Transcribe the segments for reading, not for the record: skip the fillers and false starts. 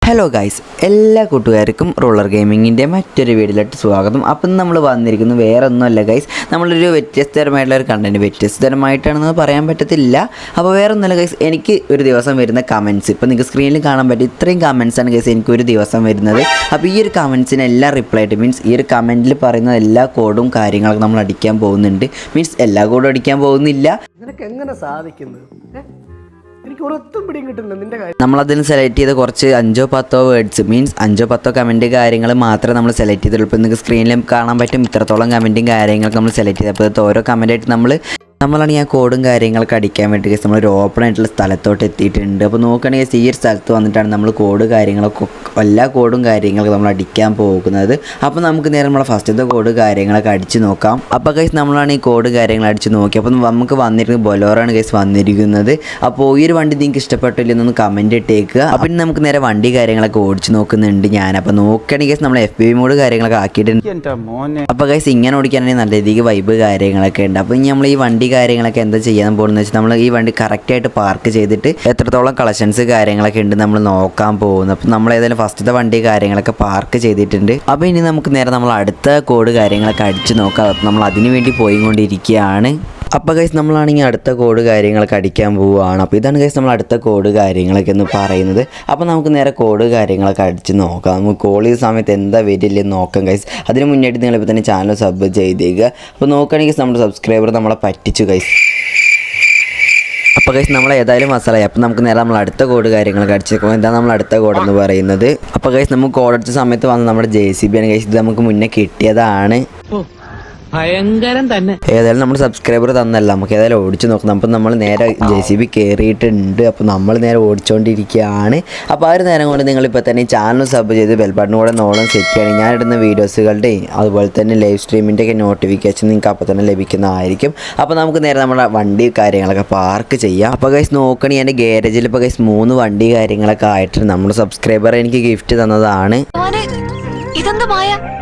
Hello guys, എല്ലാ കൂട്ടുകാർക്കും roller ഗെയിമിങ്ങിൻ്റെ മറ്റൊരു വീഡിയോയിലോട്ട് സ്വാഗതം. അപ്പം നമ്മൾ വന്നിരിക്കുന്നത് വേറെ ഒന്നുമല്ല ഗൈസ്, നമ്മളൊരു വ്യത്യസ്തരമായിട്ടുള്ള ഒരു കണ്ടൻറ്റ്. വ്യത്യസ്തരമായിട്ടാണെന്ന് പറയാൻ പറ്റത്തില്ല. അപ്പോൾ വേറെ ഒന്നുമല്ല ഗൈസ്, എനിക്ക് ഒരു ദിവസം വരുന്ന കമൻറ്റ്സ് ഇപ്പോൾ നിങ്ങൾക്ക് സ്ക്രീനിൽ കാണാൻ പറ്റും. ഇത്രയും കമൻറ്റ്സാണ് ഗൈസ് എനിക്ക് ഒരു ദിവസം വരുന്നത്. അപ്പോൾ ഈ ഒരു കമൻറ്റ്സിന് എല്ലാം റിപ്ലൈ ആയിട്ട് മീൻസ് ഈ ഒരു കമൻറ്റിൽ പറയുന്ന എല്ലാ കോഡും കാര്യങ്ങളൊക്കെ നമ്മൾ അടിക്കാൻ പോകുന്നുണ്ട്. മീൻസ് എല്ലാ കോഡും അടിക്കാൻ പോകുന്നില്ല. നിനക്ക് എങ്ങനെ സാധിക്കുന്നത്? എനിക്ക് ഒരൊത്തും പിടിയും കിട്ടുന്നില്ല നിന്റെ കാര്യം. നമ്മളതിന് സെലക്ട് ചെയ്ത കുറച്ച് 5-10 വേർഡ്സ് മീൻസ് 5-10 കമൻറ്റ് കാര്യങ്ങൾ മാത്രമേ നമ്മൾ സെലക്ട് ചെയ്തിട്ടുള്ളൂ. ഇപ്പോൾ നിങ്ങൾക്ക് സ്ക്രീനിൽ കാണാൻ പറ്റും ഇത്രത്തോളം കമൻറ്റും കാര്യങ്ങളൊക്കെ നമ്മൾ സെലക്ട് ചെയ്തപ്പോൾ അപ്പോൾ ഓരോ കമൻറ്റായിട്ട് നമ്മളാണ് ഈ ആ കോഡും കാര്യങ്ങളൊക്കെ അടിക്കാൻ വേണ്ടി കേസ് നമ്മളൊരു ഓപ്പൺ ആയിട്ടുള്ള സ്ഥലത്തോട്ട് എത്തിയിട്ടുണ്ട്. അപ്പോൾ നോക്കുകയാണെങ്കിൽ ഈ ഒരു സ്ഥലത്ത് വന്നിട്ടാണ് നമ്മൾ കോഡ് കാര്യങ്ങളൊക്കെ എല്ലാ കോഡും കാര്യങ്ങളൊക്കെ നമ്മൾ അടിക്കാൻ പോകുന്നത്. അപ്പോൾ നമുക്ക് നേരെ നമ്മളെ ഫസ്റ്റത്തെ കോഡ് കാര്യങ്ങളൊക്കെ അടിച്ച് നോക്കാം. അപ്പോൾ കേസ് നമ്മളാണ് ഈ കോഡ് കാര്യങ്ങൾ അടിച്ച് നോക്കി. അപ്പോൾ നമുക്ക് വന്നിരിക്കുന്നത് ബൊലോറാണ് കേസ് വന്നിരിക്കുന്നത്. അപ്പോൾ ഈ ഒരു വണ്ടി നിങ്ങൾക്ക് ഇഷ്ടപ്പെട്ടില്ലെന്നൊന്ന് കമൻറ്റ് ഇട്ടേക്കുക. അപ്പോൾ ഇനി നമുക്ക് നേരെ വണ്ടി കാര്യങ്ങളൊക്കെ ഓടിച്ച് നോക്കുന്നുണ്ട് ഞാൻ. അപ്പോൾ നോക്കുകയാണെങ്കിൽ കേസ് നമ്മൾ FPV മോഡ് കാര്യങ്ങളൊക്കെ ആക്കിയിട്ടുണ്ട്. അപ്പോൾ കേസ് ഇങ്ങനെ ഓടിക്കാനാണെങ്കിൽ നല്ല രീതിക്ക് വൈബ് കാര്യങ്ങളൊക്കെ ഉണ്ട്. അപ്പോൾ ഇനി നമ്മൾ ഈ വണ്ടി കാര്യങ്ങളൊക്കെ എന്താ ചെയ്യാൻ പോകുന്നത് വെച്ചാൽ നമ്മൾ ഈ വണ്ടി കറക്റ്റായിട്ട് പാർക്ക് ചെയ്തിട്ട് എത്രത്തോളം കളക്ഷൻസ് കാര്യങ്ങളൊക്കെ ഉണ്ട് നമ്മൾ നോക്കാൻ പോകുന്നത്. അപ്പോൾ നമ്മൾ ഏതായാലും ഫസ്റ്റത്തെ വണ്ടി കാര്യങ്ങളൊക്കെ പാർക്ക് ചെയ്തിട്ടുണ്ട്. അപ്പോൾ ഇനി നമുക്ക് നേരെ നമ്മൾ അടുത്ത കോഡ് കാര്യങ്ങളൊക്കെ അടിച്ച് നോക്കാം. നമ്മൾ അതിന് വേണ്ടി പോയിക്കൊണ്ടിരിക്കുകയാണ്. അപ്പോൾ ഗൈസ് നമ്മളാണെങ്കിൽ അടുത്ത കോഡ് കാര്യങ്ങളൊക്കെ അടിക്കാൻ പോവുകയാണ്. അപ്പോൾ ഇതാണ് ഗൈസ് നമ്മൾ അടുത്ത കോഡ് കാര്യങ്ങളൊക്കെ എന്ന് പറയുന്നത്. അപ്പോൾ നമുക്ക് നേരെ കോഡ് കാര്യങ്ങളൊക്കെ അടിച്ച് നോക്കാം. നമുക്ക് കോൾ ചെയ്ത സമയത്ത് എന്താ വരില്ലെന്ന് നോക്കാം ഗൈസ്. അതിന് മുന്നായിട്ട് നിങ്ങളിപ്പോൾ തന്നെ ചാനൽ സബ് ചെയ്തേക്കുക. അപ്പോൾ നോക്കുകയാണെങ്കിൽ നമ്മുടെ സബ്സ്ക്രൈബർ നമ്മളെ പറ്റിച്ചു ഗൈസ്. അപ്പോൾ ഗൈസ് നമ്മൾ ഏതായാലും മസാല. അപ്പോൾ നമുക്ക് നേരെ നമ്മൾ അടുത്ത കോഡ് കാര്യങ്ങളൊക്കെ അടിച്ചേക്കും. എന്താണ് നമ്മൾ അടുത്ത കോഡ് എന്ന് പറയുന്നത്? അപ്പോൾ ഗൈസ് നമുക്ക് കോഡ് അടിച്ച സമയത്ത് വന്ന് നമ്മുടെ JCB ആണ് ഗൈസ്. ഇത് നമുക്ക് മുന്നേ കിട്ടിയതാണ്. ഭയങ്കരം തന്നെ. ഏതായാലും നമ്മൾ സബ്സ്ക്രൈബർ തന്നല്ല, നമുക്ക് ഏതായാലും ഓടിച്ചു നോക്കണം. അപ്പം നമ്മൾ നേരെ JCB കയറിയിട്ടുണ്ട്. അപ്പോൾ നമ്മൾ നേരെ ഓടിച്ചുകൊണ്ടിരിക്കുകയാണ്. അപ്പോൾ ആ ഒരു നേരം കൊണ്ട് നിങ്ങളിപ്പോൾ തന്നെ ചാനൽ സബ് ചെയ്ത് ബെൽബട്ടനും കൂടെ നോളം സെറ്റ് ചെയ്യണം. ഞാനിടുന്ന വീഡിയോസുകളുടെയും അതുപോലെ തന്നെ ലൈവ് സ്ട്രീമിൻ്റെയൊക്കെ നോട്ടിഫിക്കേഷൻ നിങ്ങൾക്ക് അപ്പോൾ തന്നെ ലഭിക്കുന്നതായിരിക്കും. അപ്പോൾ നമുക്ക് നേരെ നമ്മുടെ വണ്ടി കാര്യങ്ങളൊക്കെ പാർക്ക് ചെയ്യാം. അപ്പോൾ ഗൈസ് നോക്കണേ, എൻ്റെ ഗാരേജിൽ ഇപ്പോൾ ഗൈസ് 3 വണ്ടി കാര്യങ്ങളൊക്കെ ആയിട്ടുണ്ട്. നമ്മുടെ സബ്സ്ക്രൈബർ എനിക്ക് ഗിഫ്റ്റ് തന്നതാണ്.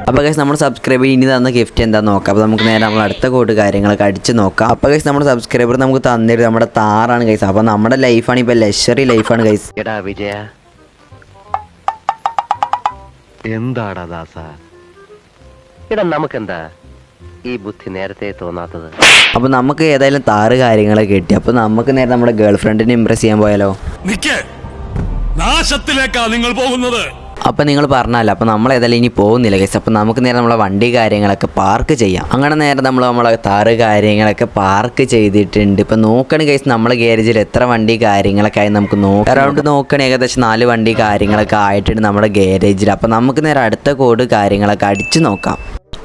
അപ്പോൾ ഗൈസ് നമ്മുടെ സബ്സ്ക്രൈബർ ഇനി തന്ന ഗിഫ്റ്റ് എന്താണെന്ന് നോക്കാം. അപ്പോൾ നമുക്ക് നേരെ നമ്മൾ അടുത്ത കോഡ് കാര്യങ്ങളൊക്കെ അടിച്ച് നോക്കാം. അപ്പോൾ ഗൈസ് നമ്മുടെ സബ്സ്ക്രൈബർ നമുക്ക് തന്നിരുന്നത് നമ്മുടെ താറാണ് ഗൈസ്. അപ്പോൾ നമ്മുടെ ലൈഫാണ് ഇപ്പോൾ ലക്ഷറി ലൈഫാണ് ഗൈസ്. എടാ വിജയ, എന്താടാ ദാസ, എടാ നമുക്കെന്താ ഈ ബുദ്ധി നേരത്തെ തോന്നാത്തത്? അപ്പോൾ നമുക്ക് ഏതായാലും താറ് കാര്യങ്ങളൊക്കെ കിട്ടി. അപ്പോൾ നമുക്ക് നേരെ നമ്മുടെ ഗേൾ ഫ്രണ്ടിനെ ഇംപ്രസ് ചെയ്യാൻ പോയാലോ? നാശത്തിലേക്കാ നിങ്ങൾ പോകുന്നത്. അപ്പോൾ നിങ്ങൾ പറഞ്ഞല്ലോ, അപ്പോൾ നമ്മൾ ഏതായാലും ഇനി പോകുന്നില്ല ഗൈസ്. അപ്പോൾ നമുക്ക് നേരെ നമ്മളെ വണ്ടി കാര്യങ്ങളൊക്കെ പാർക്ക് ചെയ്യാം. അങ്ങനെ നേരെ നമ്മളെ താറ് കാര്യങ്ങളൊക്കെ പാർക്ക് ചെയ്തിട്ടുണ്ട്. ഇപ്പോൾ നോക്കണേ ഗൈസ്, നമ്മളെ ഗാരേജിൽ എത്ര വണ്ടി കാര്യങ്ങളൊക്കെ ആയി നമുക്ക് നോക്കാം. അറൗണ്ട് നോക്കണേ ഏകദേശം 4 വണ്ടി കാര്യങ്ങളൊക്കെ ആയിട്ടുണ്ട് നമ്മുടെ ഗാരേജിൽ. അപ്പോൾ നമുക്ക് നേരെ അടുത്ത കോഡ് കാര്യങ്ങളൊക്കെ അടിച്ച് നോക്കാം.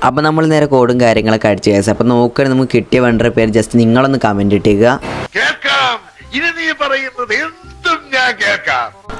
അപ്പോൾ നമ്മൾ നേരെ കോഡും കാര്യങ്ങളൊക്കെ അടിച്ച് ഗൈസ്. അപ്പോൾ നോക്കണേ നമുക്ക് കിട്ടിയ വണ്ടിയുടെ പേര് ജസ്റ്റ് നിങ്ങളൊന്ന് കമൻറ്റ് ഇട്ടേക്കുക.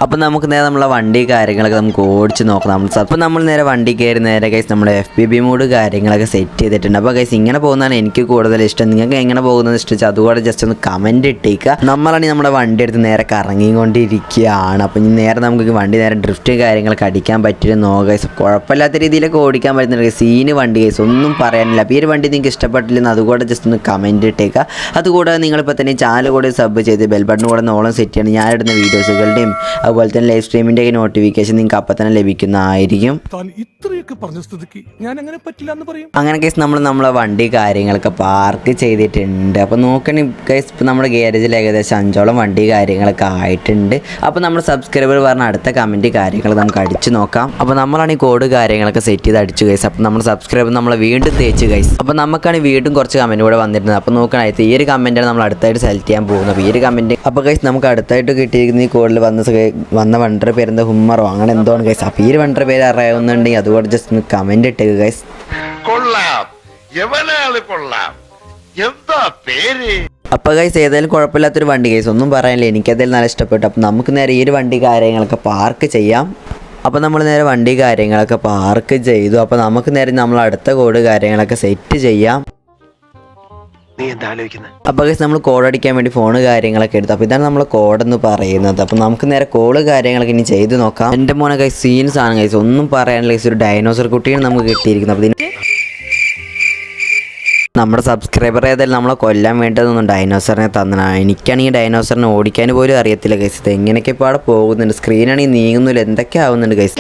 അപ്പോൾ നമുക്ക് നേരെ നമ്മളെ വണ്ടി കാര്യങ്ങളൊക്കെ നമുക്ക് ഓടിച്ച് നോക്കാം. അപ്പോൾ നമ്മൾ നേരെ വണ്ടി കയറി നേരെ ഗൈസ് നമ്മുടെ FPV മോഡ് കാര്യങ്ങളൊക്കെ സെറ്റ് ചെയ്തിട്ടുണ്ട്. അപ്പോൾ ഗൈസ് ഇങ്ങനെ പോകുന്നതാണ് എനിക്ക് കൂടുതൽ ഇഷ്ടം. നിങ്ങൾക്ക് എങ്ങനെ പോകുന്നത് ഇഷ്ടം അതുകൂടെ ജസ്റ്റ് ഒന്ന് കമൻറ്റ് ഇട്ടേക്കുക. നമ്മളാണെങ്കിൽ നമ്മുടെ വണ്ടി എടുത്ത് നേരെ കറങ്ങിക്കൊണ്ടിരിക്കുകയാണ്. അപ്പോൾ ഇനി നേരെ നമുക്ക് വണ്ടി നേരെ ഡ്രിഫ്റ്റ് കാര്യങ്ങളൊക്കെ അടിക്കാൻ പറ്റില്ലെന്നോ ഗൈസ്. കുഴപ്പമില്ലാത്ത രീതിയിലൊക്കെ ഓടിക്കാൻ പറ്റുന്നുണ്ട്. സീന് വണ്ടി ഗൈസ്, ഒന്നും പറയാനില്ല. അപ്പോൾ ഈ ഒരു വണ്ടി നിങ്ങൾക്ക് ഇഷ്ടപ്പെട്ടില്ലെന്ന് അതുകൂടെ ജസ്റ്റ് ഒന്ന് കമൻറ്റ് ഇട്ടേക്കുക. അതുകൂടാതെ നിങ്ങളിപ്പോൾ തന്നെ ചാനൽ കൂടെ സബ് ചെയ്ത് ബെൽബട്ടൺ കൂടെ നോളം സെറ്റ് ചെയ്യണം. ഞാനിടുന്ന വീഡിയോസുകളുടെയും അതുപോലെ തന്നെ ലൈവ് സ്ട്രീമിൻ്റെ നോട്ടിഫിക്കേഷൻ നിങ്ങൾക്ക് അപ്പം തന്നെ ലഭിക്കുന്നതായിരിക്കും. അങ്ങനെ കേസ് നമ്മളെ വണ്ടി കാര്യങ്ങളൊക്കെ പാർക്ക് ചെയ്തിട്ടുണ്ട്. അപ്പോൾ നോക്കണേ കേസ്, ഇപ്പോൾ നമ്മുടെ ഗാരേജിൽ ഏകദേശം 5ഓളം വണ്ടി കാര്യങ്ങളൊക്കെ ആയിട്ടുണ്ട്. അപ്പോൾ നമ്മുടെ സബ്സ്ക്രൈബർ പറഞ്ഞ അടുത്ത കമൻറ്റ് കാര്യങ്ങൾ നമുക്ക് അടിച്ച് നോക്കാം. അപ്പോൾ നമ്മളാണ് ഈ കോഡ് കാര്യങ്ങളൊക്കെ സെറ്റ് ചെയ്ത് അടിച്ചു ഗൈസ്. അപ്പോൾ നമ്മുടെ സബ്സ്ക്രൈബർ നമ്മളെ വീണ്ടും തേച്ച് ഗൈസ്. അപ്പോൾ നമുക്കാണ് വീണ്ടും കുറച്ച് കമൻറ്റ് കൂടെ വന്നിരുന്നത്. അപ്പോൾ നോക്കണായിട്ട് ഈ ഒരു കമൻറ്റാണ് നമ്മൾ അടുത്തായിട്ട് സെലക്ട് ചെയ്യാൻ പോകുന്നത്. അപ്പോൾ ഈ ഒരു കമൻറ്റ് അപ്പോൾ ഗൈസ് നമുക്ക് അടുത്തായിട്ട് കിട്ടിയിരിക്കുന്ന ഈ കോഡിൽ വന്ന വണ്ടറുടെ പേരെന്താ ഹുമ്മറോ അങ്ങനെ എന്തോ ആണ് ഗൈസ്. അപ്പോൾ ഈ ഒരു വണ്ടറുടെ പേര് അറിയാവുന്നുണ്ടെങ്കിൽ അതുകൊണ്ട് ജസ്റ്റ് ഒന്ന് കമൻറ്റ് ഇട്ടേക്ക് ഗൈസ്. അപ്പോൾ ഗൈസ് ഏതായാലും കുഴപ്പമില്ലാത്തൊരു വണ്ടി ഗൈസ്, ഒന്നും പറയാനില്ല, എനിക്കതിൽ നല്ല ഇഷ്ടപ്പെട്ടു. അപ്പോൾ നമുക്ക് നേരെ ഈ ഒരു വണ്ടി കാര്യങ്ങളൊക്കെ പാർക്ക് ചെയ്യാം. അപ്പോൾ നമ്മൾ നേരെ വണ്ടി കാര്യങ്ങളൊക്കെ പാർക്ക് ചെയ്തു. അപ്പോൾ നമുക്ക് നേരെ നമ്മൾ അടുത്ത കോഡ് കാര്യങ്ങളൊക്കെ സെറ്റ് ചെയ്യാം. അപ്പോൾ ഗൈസ് നമ്മൾ കോഡ് അടിക്കാൻ വേണ്ടി ഫോൺ കാര്യങ്ങളൊക്കെ എടുത്തു. അപ്പോൾ ഇതാണ് നമ്മൾ കോഡെന്ന് പറയുന്നത്. അപ്പോൾ നമുക്ക് നേരെ കോള് കാര്യങ്ങളൊക്കെ ഇനി ചെയ്ത് നോക്കാം. എൻ്റെ മോനെ ഗൈസ് സീൻസ് ആണ് ഗൈസ്, ഒന്നും പറയാനില്ല ഗൈസ്. ഒരു ഡൈനോസർ കുട്ടിയാണ് നമുക്ക് കിട്ടിയിരിക്കുന്നത്. അപ്പോൾ നമ്മുടെ സബ്സ്ക്രൈബർ ഏതായാലും നമ്മളെ കൊല്ലാൻ വേണ്ടതൊന്നും ഡൈനോസറിനെ തന്നതാണ്. എനിക്കാണെങ്കിൽ ഡൈനോസറിനെ ഓടിക്കാൻ പോലും അറിയത്തില്ല ഗൈസ്. ഇത് എങ്ങനെയൊക്കെ ഇപ്പോൾ അവിടെ പോകുന്നുണ്ട്, സ്ക്രീനാണെങ്കിൽ നീങ്ങുന്നില്ല, എന്തൊക്കെ ആവുന്നുണ്ട് ഗൈസ്.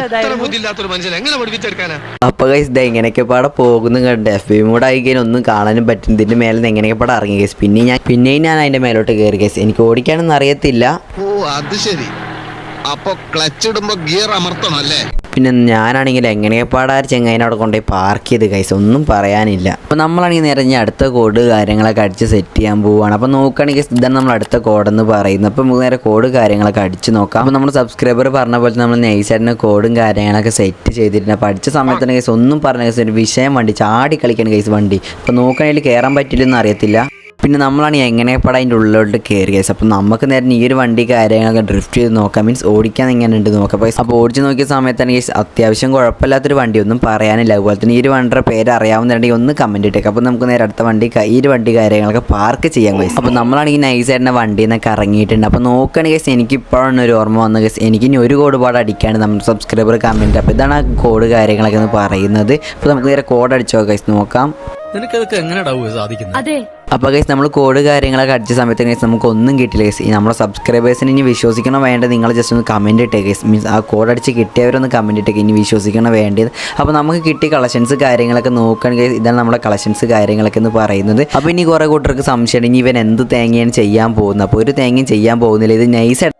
അപ്പോൾ ഗൈസ് ഇത് എങ്ങനെയൊക്കെ ഇപ്പോൾ അവിടെ പോകുന്നു കണ്ട് FB മോഡ് ആയി കഴിഞ്ഞാൽ ഒന്നും കാണാനും പറ്റും. ഇതിൻ്റെ മേലെ നിന്ന് എങ്ങനെയൊക്കെ ഇപ്പോൾ ഇറങ്ങി ഗൈസ്. പിന്നെയും ഞാൻ അതിൻ്റെ മേലോട്ട് കയറി ഗൈസ്. എനിക്ക് ഓടിക്കാനൊന്നും അറിയത്തില്ല. ഓ അത് ശരി, അപ്പൊ ക്ലച്ച് ഇടുമ്പോ ഗിയർ അമർത്തണം അല്ലേ? പിന്നെ ഞാനാണെങ്കിൽ എങ്ങനെയൊക്കെ ചെങ്ങൈനെ അവിടെ കൊണ്ടുപോയി പാർക്ക് ചെയ്ത് ഗൈസ്, ഒന്നും പറയാനില്ല. അപ്പോൾ നമ്മളാണെങ്കിൽ നേരെ ഇനി അടുത്ത കോഡ് കാര്യങ്ങളൊക്കെ അടിച്ച് സെറ്റ് ചെയ്യാൻ പോവുകയാണ്. അപ്പോൾ നോക്കുകയാണെങ്കിൽ ഇതാണ് നമ്മൾ അടുത്ത കോഡെന്ന് പറയുന്നത്. അപ്പോൾ നമുക്ക് നേരെ കോഡ് കാര്യങ്ങളൊക്കെ അടിച്ച് നോക്കാം. അപ്പോൾ നമ്മൾ സബ്സ്ക്രൈബർ പറഞ്ഞ പോലെ നമ്മൾ നൈസായിട്ട് കോഡും കാര്യങ്ങളൊക്കെ സെറ്റ് ചെയ്തിട്ടുണ്ട്. അപ്പോൾ അടിച്ച സമയത്ത് ഗൈസ് ഒന്നും പറഞ്ഞ ഗൈസ് ഒരു വിഷയം വണ്ടി ചാടി കളിക്കാൻ ഗൈസ് വണ്ടി. അപ്പോൾ നോക്കുകയാണെങ്കിൽ കയറാൻ പറ്റില്ലെന്ന് അറിയത്തില്ല. പിന്നെ നമ്മളാണ് എങ്ങനെയപ്പോൾ അതിൻ്റെ ഉള്ളിലോട്ട് കയറി ഗൈസ്. അപ്പോൾ നമുക്ക് നേരെ ഈ ഒരു വണ്ടി കാര്യങ്ങളൊക്കെ ഡ്രിഫ്റ്റ് ചെയ്ത് നോക്കാം, മീൻസ് ഓടിക്കാൻ എങ്ങനെ ഉണ്ട് നോക്കാം. അപ്പോൾ ഓടിച്ച് നോക്കിയ സമയത്താണ് ഗൈസ് അത്യാവശ്യം കുഴപ്പമില്ലാത്തൊരു വണ്ടി, ഒന്നും പറയാനില്ല. അതുപോലെ തന്നെ ഈ ഒരു വണ്ടിയുടെ പേര് അറിയാവുന്നുണ്ടെങ്കിൽ ഒന്ന് കമൻറ്റ് ഇട്ടേക്കാം. അപ്പോൾ നമുക്ക് നേരെ അടുത്ത ഈ ഒരു വണ്ടി കാര്യങ്ങളൊക്കെ പാർക്ക് ചെയ്യാം ഗൈസ്. അപ്പോൾ നമ്മളാണെങ്കിൽ നൈസായിട്ട് വണ്ടിയിൽ നിന്നൊക്കെ ഇറങ്ങിയിട്ടുണ്ട്. അപ്പോൾ നോക്കുകയാണെങ്കിൽ ഗൈസ് എനിക്കിപ്പോഴാണ് ഒരു ഓർമ്മ വന്നത് ഗൈസ്, എനിക്ക് ഇനി ഒരു കോഡ് പാട് അടിക്കാണ് നമ്മുടെ സബ്സ്ക്രൈബർ കമൻറ്റ്. അപ്പോൾ ഇതാണ് ആ കോഡ് കാര്യങ്ങളൊക്കെ എന്ന് പറയുന്നത്. അപ്പോൾ നമുക്ക് നേരെ കോഡ് അടിച്ചോ ഗൈസ് നോക്കാം. നിനക്കതൊക്കെ എങ്ങനെയാ സാധിക്കുന്നത്? അപ്പോൾ ഗൈസ് നമ്മൾ കോഡ് കാര്യങ്ങളൊക്കെ അടിച്ച സമയത്ത് ഗൈസ് നമുക്ക് ഒന്നും കിട്ടില്ല ഗൈസ്. നമ്മളെ സബ്സ്ക്രൈബേഴ്സിന് ഇനി വിശ്വസിക്കണം വേണ്ടത് നിങ്ങൾ ജസ്റ്റ് ഒന്ന് കമൻറ്റ് ഇട്ടേ ഗൈസ്. മീൻസ് ആ കോഡ് അടിച്ച് കിട്ടിയവരൊന്ന് കമൻറ്റ് ഇട്ടേക്ക് ഇനി വിശ്വസിക്കണം വേണ്ടത്. അപ്പോൾ നമുക്ക് കിട്ടിയ കളക്ഷൻസ് കാര്യങ്ങളൊക്കെ നോക്കുകയാണെങ്കിൽ ഇതാണ് നമ്മുടെ കളക്ഷൻസ് കാര്യങ്ങളൊക്കെ എന്ന് പറയുന്നത്. അപ്പോൾ ഇനി കുറേ കൂട്ടർക്ക് സംശയമാണ് ഇനി ഇവൻ എന്ത് തേങ്ങയാണ് ചെയ്യാൻ പോകുന്നത്. അപ്പോൾ ഒരു തേങ്ങയും ചെയ്യാൻ പോകുന്നില്ല, ഇത് നൈസ്.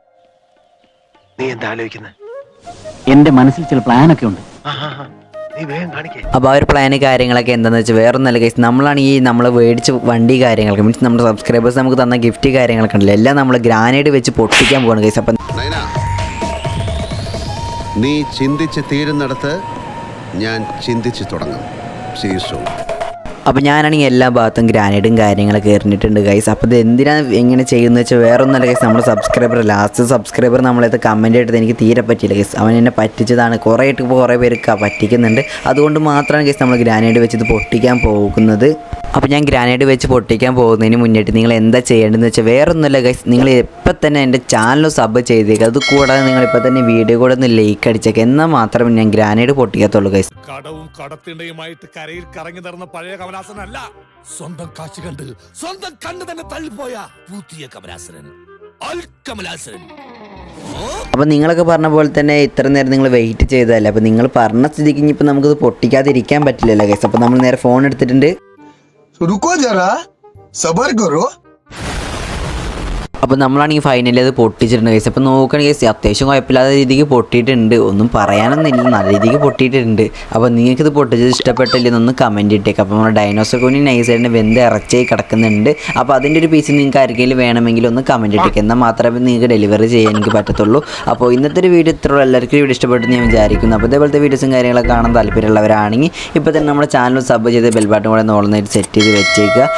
നീ എന്താ ആലോചിക്കുന്നത്? എന്റെ മനസ്സിൽ ചില പ്ലാനൊക്കെ ഉണ്ട്. അപ്പോൾ ആ ഒരു പ്ലാന് കാര്യങ്ങളൊക്കെ എന്താണെന്ന് വെച്ചാൽ വേറെ ഒന്നല്ല ഗൈസ്, നമ്മളാണ് നമ്മൾ മേടിച്ച വണ്ടി കാര്യങ്ങളൊക്കെ മീൻസ് നമ്മുടെ സബ്സ്ക്രൈബേഴ്സ് നമുക്ക് തന്ന ഗിഫ്റ്റ് കാര്യങ്ങളൊക്കെ ഉണ്ടല്ലോ എല്ലാം നമ്മൾ ഗ്രാനൈഡ് വെച്ച് പൊട്ടിക്കാൻ പോകണം ഗൈസ്. അപ്പം നീ ചിന്തിച്ച് തീരുന്നിടത്ത് ഞാൻ ചിന്തിച്ച് തുടങ്ങും. സീസോ അപ്പോൾ ഞാനാണെങ്കിൽ എല്ലാ ഭാഗത്തും ഗ്രാനൈഡും കാര്യങ്ങളൊക്കെ എറിഞ്ഞിട്ടുണ്ട് ഗൈസ്. അപ്പോൾ ഇത് എന്തിനാണ് എങ്ങനെ ചെയ്യുന്നത് വെച്ചാൽ വേറെ ഒന്നല്ല ഗൈസ്, നമ്മുടെ ലാസ്റ്റ് സബ്സ്ക്രൈബർ നമ്മളത് കമൻറ്റ് ചെയ്തത് എനിക്ക് തീരെ പറ്റിയില്ല ഗൈസ്. അവൻ എന്നെ പറ്റിച്ചതാണ്, കുറേ പേർക്ക് പറ്റിക്കുന്നുണ്ട്. അതുകൊണ്ട് മാത്രമാണ് ഗൈസ് നമ്മൾ ഗ്രാനൈഡ് വെച്ച് ഇത് പൊട്ടിക്കാൻ പോകുന്നത്. അപ്പോൾ ഞാൻ ഗ്രാനൈഡ് വെച്ച് പൊട്ടിക്കാൻ പോകുന്നതിന് മുന്നേറ്റ് നിങ്ങൾ എന്താ ചെയ്യേണ്ടതെന്ന് വെച്ചാൽ വേറെ ഒന്നുമില്ല ഗൈസ്, നിങ്ങൾ ഇപ്പം തന്നെ എൻ്റെ ചാനൽ സബ് ചെയ്തേക്കുക. അത് കൂടാതെ നിങ്ങളിപ്പോൾ തന്നെ വീഡിയോ കൂടെ ഒന്ന് ലൈക്ക് അടിച്ചേക്കുക, എന്നാൽ മാത്രമേ ഞാൻ ഗ്രാനൈഡ് പൊട്ടിക്കത്തുള്ളൂ ഗൈസ്. കടവും കടത്തിണ്ടയുമായിട്ട് കരയിൽ കറങ്ങി നടന്ന പഴയ കമലാസനല്ല, സ്വന്തം കാശ് കണ്ട് സ്വന്തം കണ്ണ് തന്നെ തള്ളിപ്പോയ പുതിയ കമലാസനൻ, കമലാസനൻ. അപ്പോൾ നിങ്ങളൊക്കെ പറഞ്ഞ പോലെ തന്നെ ഇത്ര നേരം നിങ്ങൾ വെയിറ്റ് ചെയ്തതല്ലേ. അപ്പോൾ നിങ്ങൾ പറഞ്ഞ സ്ഥിതിക്ക് ഇനിയിപ്പോൾ നമുക്കിത് പൊട്ടിക്കാതിരിക്കാൻ പറ്റില്ലല്ലോ ഗൈസ്. അപ്പോൾ നമ്മൾ നേരെ ഫോൺ എടുത്തിട്ടുണ്ട്. रुको जरा सबर करो. അപ്പോൾ നമ്മളാണെങ്കിൽ ഫൈനലി അത് പൊട്ടിച്ചിട്ടുണ്ട് ഗൈസ്. അപ്പോൾ നോക്കുകയാണെങ്കിൽ ഗൈസ് അത്യാവശ്യം കുഴപ്പമില്ലാത്ത രീതിക്ക് പൊട്ടിയിട്ടുണ്ട്, ഒന്നും പറയാനൊന്നുമില്ല, നല്ല രീതിക്ക് പൊട്ടിയിട്ടുണ്ട്. അപ്പോൾ നിങ്ങൾക്കിത് പൊട്ടിച്ചത് ഇഷ്ടപ്പെട്ടില്ലെന്നൊന്ന് കമൻറ്റ് ഇട്ടേക്കാം. അപ്പോൾ നമ്മുടെ ഡൈനോസർ കുഞ്ഞ് നൈസായിട്ട് വെന്ത് ഇറച്ചായി കിടക്കുന്നുണ്ട്. അപ്പോൾ അതിൻ്റെ ഒരു പീസ് നിങ്ങൾക്ക് ആർക്കെങ്കിലും വേണമെങ്കിൽ ഒന്ന് കമൻറ്റ് ഇട്ടേക്കാം, എന്നാൽ മാത്രമേ നിങ്ങൾക്ക് ഡെലിവറി ചെയ്യാൻ എനിക്ക് പറ്റത്തുള്ളൂ. അപ്പോൾ ഇന്നത്തെ ഒരു വീഡിയോ ഇത്രയുള്ള എല്ലാവർക്കും വീഡിയോ ഇഷ്ടപ്പെട്ടെന്ന് ഞാൻ വിചാരിക്കുന്നു. അപ്പോൾ ഇതേപോലത്തെ വീഡിയോസും കാര്യങ്ങളൊക്കെ കാണാൻ താല്പര്യമുള്ളവരാണെങ്കിൽ ഇപ്പോൾ തന്നെ നമ്മുടെ ചാനൽ സബ് ചെയ്ത് ബെൽ ബട്ടൺ കൂടെ ഒന്ന് ഓൾനായിട്ട് സെറ്റ് ചെയ്ത് വെച്ചേക്കുക.